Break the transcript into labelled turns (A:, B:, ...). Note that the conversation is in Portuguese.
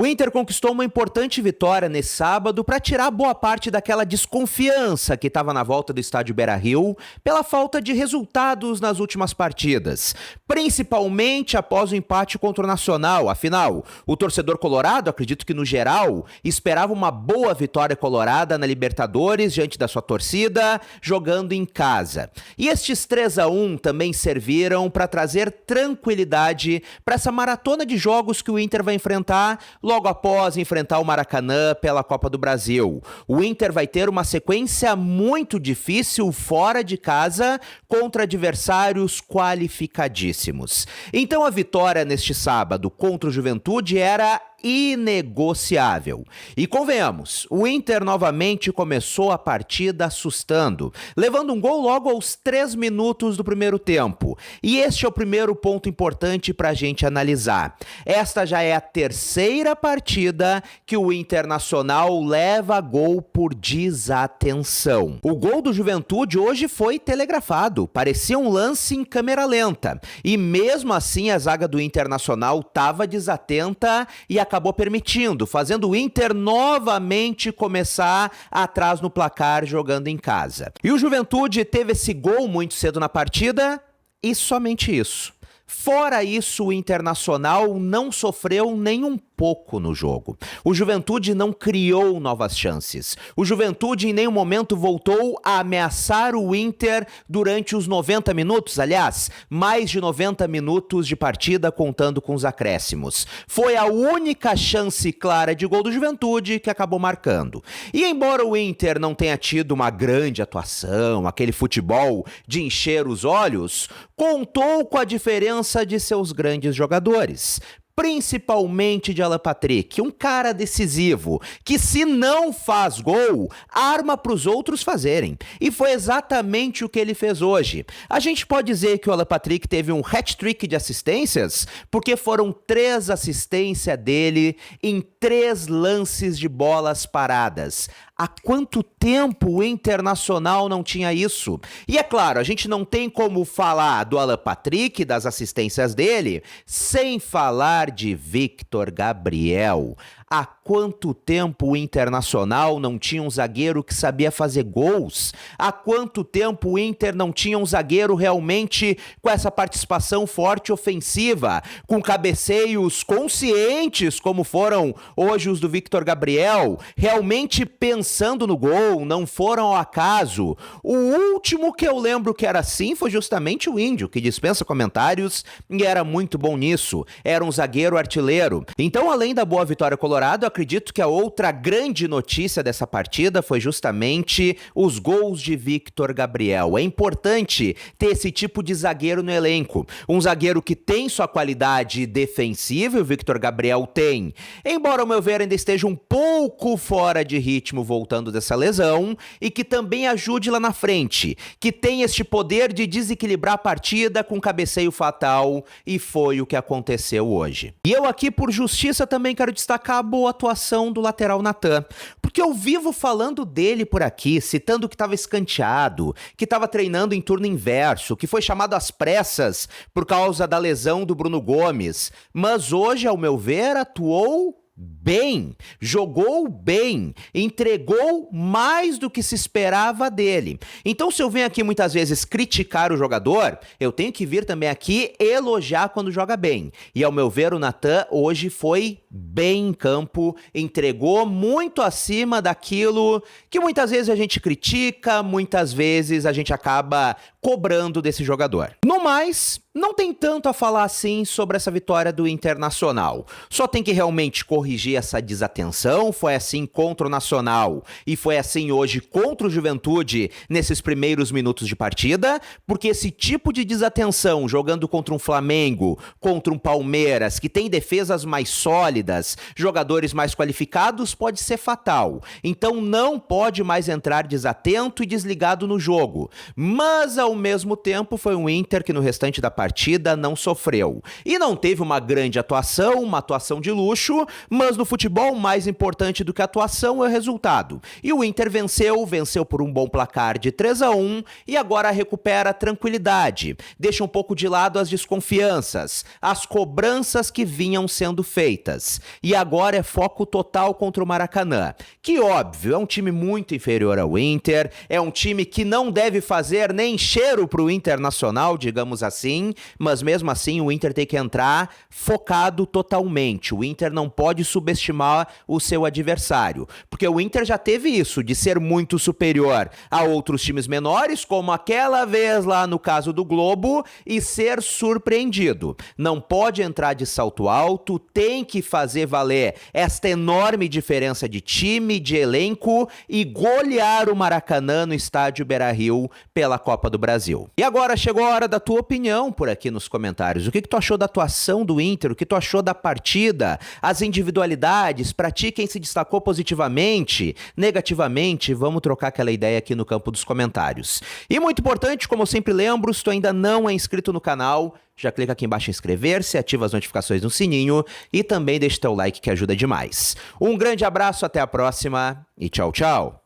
A: O Inter conquistou uma importante vitória nesse sábado para tirar boa parte daquela desconfiança que estava na volta do estádio Beira-Rio pela falta de resultados nas últimas partidas, principalmente após o empate contra o Nacional. Afinal, o torcedor colorado, acredito que no geral, esperava uma boa vitória colorada na Libertadores diante da sua torcida, jogando em casa. E estes 3-1 também serviram para trazer tranquilidade para essa maratona de jogos que o Inter vai enfrentar logo após enfrentar o Maracanã pela Copa do Brasil. O Inter vai ter uma sequência muito difícil fora de casa contra adversários qualificadíssimos. Então a vitória neste sábado contra o Juventude era inegociável. E convenhamos, o Inter novamente começou a partida assustando, levando um gol logo aos 3 minutos do primeiro tempo. E este é o primeiro ponto importante para a gente analisar. Esta já é a terceira partida que o Internacional leva gol por desatenção. O gol do Juventude hoje foi telegrafado, parecia um lance em câmera lenta. E mesmo assim a zaga do Internacional estava desatenta e acabou permitindo, fazendo o Inter novamente começar atrás no placar jogando em casa. E o Juventude teve esse gol muito cedo na partida e somente isso. Fora isso, o Internacional não sofreu nem um pouco no jogo. O Juventude não criou novas chances. O Juventude em nenhum momento voltou a ameaçar o Inter durante os 90 minutos, aliás, mais de 90 minutos de partida contando com os acréscimos. Foi a única chance clara de gol do Juventude que acabou marcando. E embora o Inter não tenha tido uma grande atuação, aquele futebol de encher os olhos, contou com a diferença de seus grandes jogadores. Principalmente de Alan Patrick, um cara decisivo, que se não faz gol, arma para os outros fazerem. E foi exatamente o que ele fez hoje. A gente pode dizer que o Alan Patrick teve um hat-trick de assistências, porque foram 3 assistências dele em 3 lances de bolas paradas. Há quanto tempo o Internacional não tinha isso? E é claro, a gente não tem como falar do Alan Patrick, das assistências dele, sem falar de Victor Gabriel. Há quanto tempo o Internacional não tinha um zagueiro que sabia fazer gols? Há quanto tempo o Inter não tinha um zagueiro realmente com essa participação forte ofensiva, com cabeceios conscientes, como foram hoje os do Victor Gabriel, realmente pensando no gol, não foram ao acaso? O último que eu lembro que era assim foi justamente o Índio, que dispensa comentários e era muito bom nisso. Era um zagueiro artilheiro. Então, além da boa vitória colorada, acredito que a outra grande notícia dessa partida foi justamente os gols de Victor Gabriel. É importante ter esse tipo de zagueiro no elenco. Um zagueiro que tem sua qualidade defensiva, e o Victor Gabriel tem. Embora, ao meu ver, ainda esteja um pouco fora de ritmo voltando dessa lesão, e que também ajude lá na frente, que tem este poder de desequilibrar a partida com cabeceio fatal, e foi o que aconteceu hoje. E eu aqui, por justiça, também quero destacar a boa atuação do lateral Natan, porque eu vivo falando dele por aqui, citando que estava escanteado, que estava treinando em turno inverso, que foi chamado às pressas por causa da lesão do Bruno Gomes, mas hoje, ao meu ver, atuou bem, jogou bem, entregou mais do que se esperava dele. Então, se eu venho aqui muitas vezes criticar o jogador, eu tenho que vir também aqui elogiar quando joga bem. E ao meu ver, o Natan hoje foi bem em campo, entregou muito acima daquilo que muitas vezes a gente critica, muitas vezes a gente acaba cobrando desse jogador. No mais, não tem tanto a falar assim sobre essa vitória do Internacional. Só tem que realmente corrigir essa desatenção. Foi assim contra o Nacional e foi assim hoje contra o Juventude nesses primeiros minutos de partida, porque esse tipo de desatenção jogando contra um Flamengo, contra um Palmeiras, que tem defesas mais sólidas, jogadores mais qualificados, pode ser fatal. Então não pode mais entrar desatento e desligado no jogo. Mas ao mesmo tempo foi um Inter que no restante da partida não sofreu. E não teve uma grande atuação, uma atuação de luxo, mas no futebol mais importante do que a atuação é o resultado. E o Inter venceu por um bom placar de 3-1 e agora recupera a tranquilidade. Deixa um pouco de lado as desconfianças, as cobranças que vinham sendo feitas. E agora é foco total contra o Maracanã, que óbvio, é um time muito inferior ao Inter, é um time que não deve fazer nem cheiro pro Internacional, digamos assim, mas mesmo assim o Inter tem que entrar focado totalmente. O Inter não pode subestimar o seu adversário, porque o Inter já teve isso, de ser muito superior a outros times menores, como aquela vez lá no caso do Globo, e ser surpreendido. Não pode entrar de salto alto, tem que fazer valer esta enorme diferença de time, de elenco e golear o Maracanã no estádio Beira-Rio pela Copa do Brasil. E agora chegou a hora da tua opinião por aqui nos comentários. O que tu achou da atuação do Inter? O que tu achou da partida? As individualidades? Pra ti, quem se destacou positivamente? Negativamente? Vamos trocar aquela ideia aqui no campo dos comentários. E muito importante, como eu sempre lembro, se tu ainda não é inscrito no canal, já clica aqui embaixo em inscrever-se, ativa as notificações no sininho e também deixa teu like que ajuda demais. Um grande abraço, até a próxima e tchau, tchau!